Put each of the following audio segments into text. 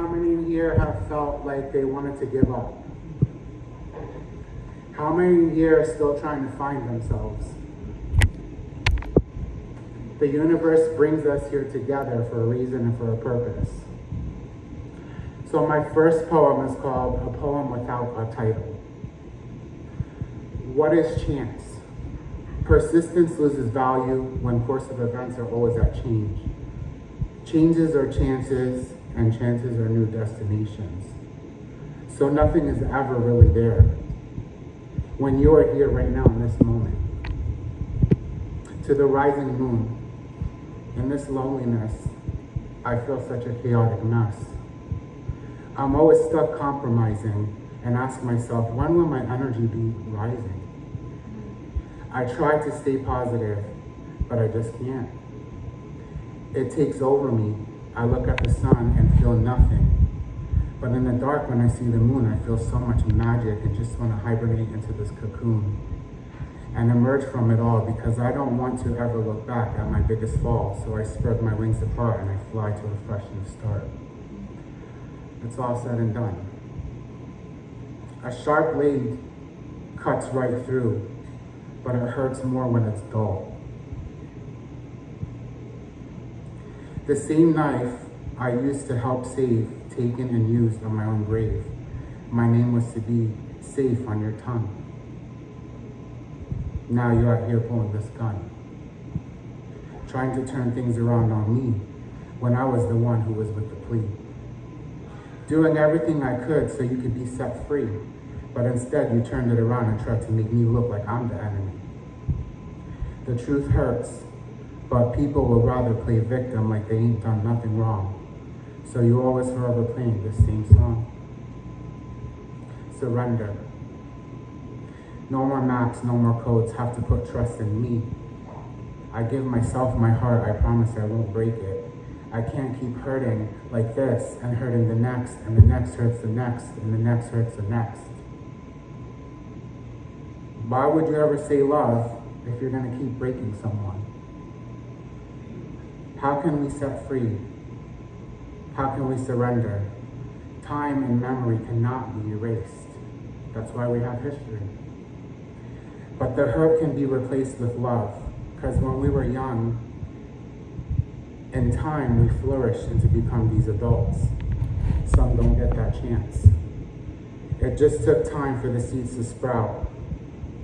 How many here have felt like they wanted to give up? How many here are still trying to find themselves? The universe brings us here together for a reason and for a purpose. So my first poem is called A Poem Without a Title. What is chance? Persistence loses value when course of events are always at change. Changes are chances, and chances are new destinations. So nothing is ever really there. When you are here right now in this moment, to the rising moon, in this loneliness, I feel such a chaotic mess. I'm always stuck compromising and ask myself, when will my energy be rising? I try to stay positive, but I just can't. It takes over me. I look at the sun and feel nothing. But in the dark, when I see the moon, I feel so much magic and just want to hibernate into this cocoon and emerge from it all, because I don't want to ever look back at my biggest fall. So I spread my wings apart and I fly to a fresh new start. It's all said and done. A sharp blade cuts right through, but it hurts more when it's dull. The same knife I used to help save, taken and used on my own grave. My name was to be safe on your tongue. Now you're out here pulling this gun, trying to turn things around on me when I was the one who was with the plea. Doing everything I could so you could be set free, but instead you turned it around and tried to make me look like I'm the enemy. The truth hurts, but people will rather play victim like they ain't done nothing wrong. So you always forever playing this same song. Surrender. No more maps, no more codes, have to put trust in me. I give myself my heart, I promise I won't break it. I can't keep hurting like this and hurting the next, and the next hurts the next, and the next hurts the next. Why would you ever say love if you're gonna keep breaking someone? How can we set free? How can we surrender? Time and memory cannot be erased. That's why we have history. But the hurt can be replaced with love, because when we were young, in time we flourished into become these adults. Some don't get that chance. It just took time for the seeds to sprout,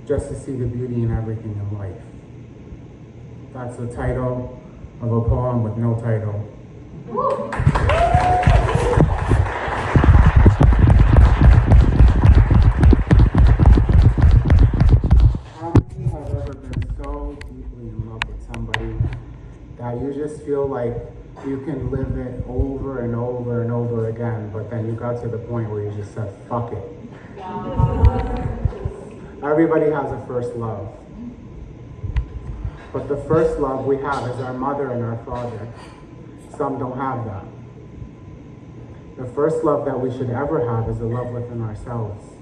just to see the beauty in everything in life. That's the title of a poem with no title. How many have ever been so deeply in love with somebody that you just feel like you can live it over and over and over again, but then you got to the point where you just said, fuck it. Everybody has a first love. But the first love we have is our mother and our father. Some don't have that. The first love that we should ever have is the love within ourselves.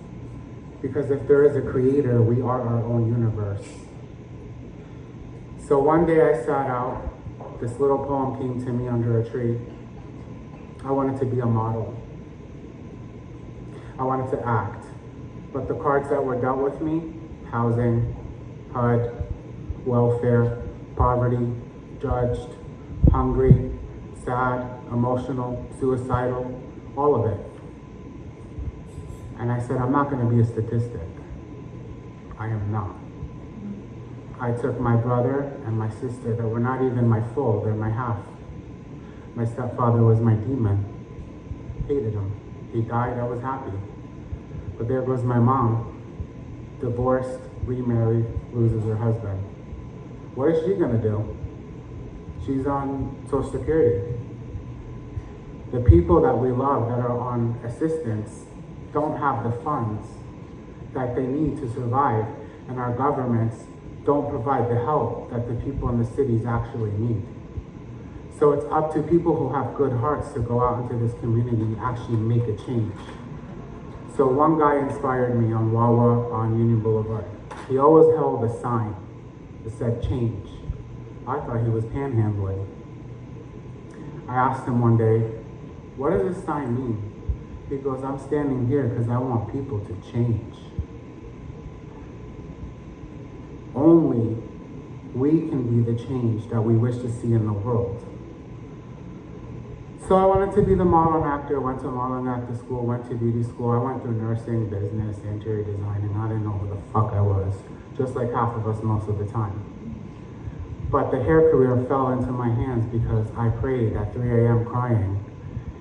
Because if there is a creator, we are our own universe. So one day I sat out, this little poem came to me under a tree. I wanted to be a model. I wanted to act. But the cards that were dealt with me, housing, HUD, welfare, poverty, judged, hungry, sad, emotional, suicidal, all of it. And I said, I'm not going to be a statistic. I am not. I took my brother and my sister that were not even my full, they're my half. My stepfather was my demon. Hated him. He died, I was happy. But there goes my mom, divorced, remarried, loses her husband. What is she gonna do? She's on Social Security. The people that we love that are on assistance don't have the funds that they need to survive, and our governments don't provide the help that the people in the cities actually need. So it's up to people who have good hearts to go out into this community and actually make a change. So one guy inspired me on Wawa on Union Boulevard. He always held a sign that said change. I thought he was panhandling. I asked him one day, what does this sign mean? He goes, I'm standing here because I want people to change. Only we can be the change that we wish to see in the world. So I wanted to be the modeling actor, went to modeling actor school, went to beauty school. I went through nursing, business, interior design, and I didn't know who the fuck I was, just like half of us most of the time. But the hair career fell into my hands because I prayed at 3 a.m. crying.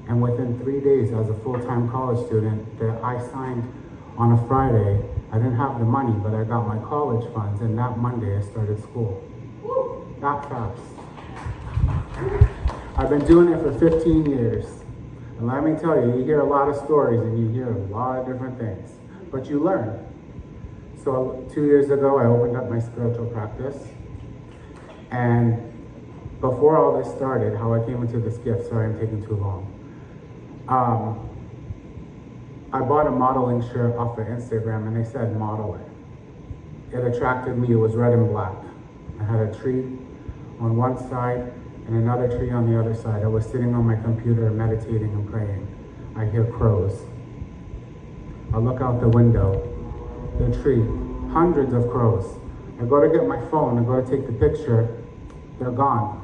And within 3 days, as a full-time college student, that I signed on a Friday. I didn't have the money, but I got my college funds, and that Monday I started school. That fast. I've been doing it for 15 years. And let me tell you, you hear a lot of stories and you hear a lot of different things, but you learn. So 2 years ago, I opened up my spiritual practice. And before all this started, how I came into this gift, sorry I'm taking too long. I bought a modeling shirt off of Instagram and they said model it. It attracted me, it was red and black. I had a tree on one side and another tree on the other side. I was sitting on my computer meditating and praying. I hear crows. I look out the window, the tree, hundreds of crows. I go to get my phone, I go to take the picture, they're gone.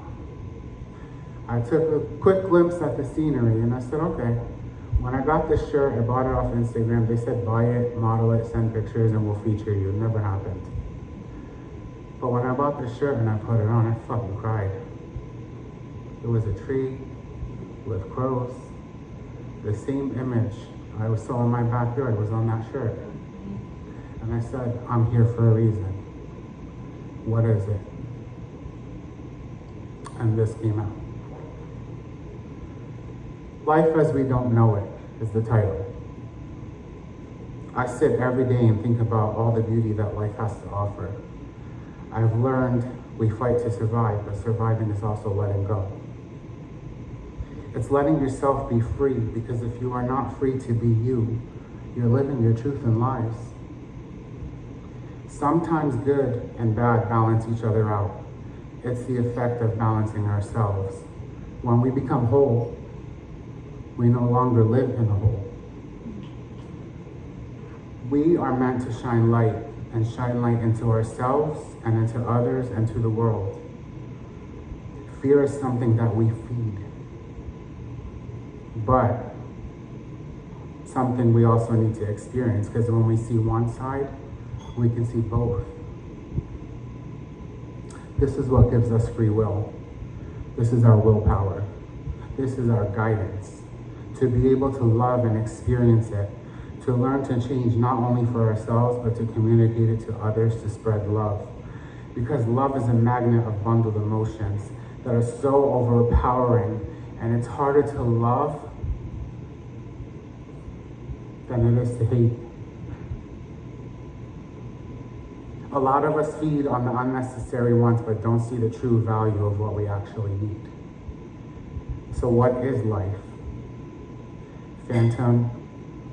I took a quick glimpse at the scenery and I said, okay. When I got this shirt, I bought it off Instagram. They said, buy it, model it, send pictures, and we'll feature you. It never happened. But when I bought the shirt and I put it on, I fucking cried. It was a tree with crows. The same image I saw in my backyard was on that shirt. And I said, I'm here for a reason. What is it? And this came out. Life as We Don't Know It is the title. I sit every day and think about all the beauty that life has to offer. I've learned we fight to survive, but surviving is also letting go. It's letting yourself be free, because if you are not free to be you, you're living your truth in lies. Sometimes good and bad balance each other out. It's the effect of balancing ourselves. When we become whole, we no longer live in a hole. We are meant to shine light, and shine light into ourselves and into others and to the world. Fear is something that we feed, but something we also need to experience, because when we see one side, we can see both. This is what gives us free will. This is our willpower. This is our guidance. To be able to love and experience it, to learn to change not only for ourselves, but to communicate it to others, to spread love. Because love is a magnet of bundled emotions that are so overpowering, and it's harder to love than it is to hate. A lot of us feed on the unnecessary wants, but don't see the true value of what we actually need. So what is life? Phantom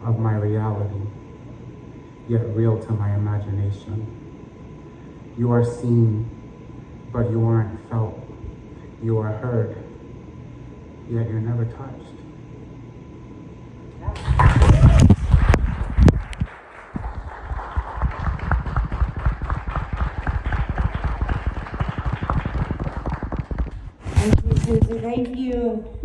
of my reality, yet real to my imagination. You are seen, but you aren't felt. You are heard, yet you're never touched. Thank you, Susie. Thank you.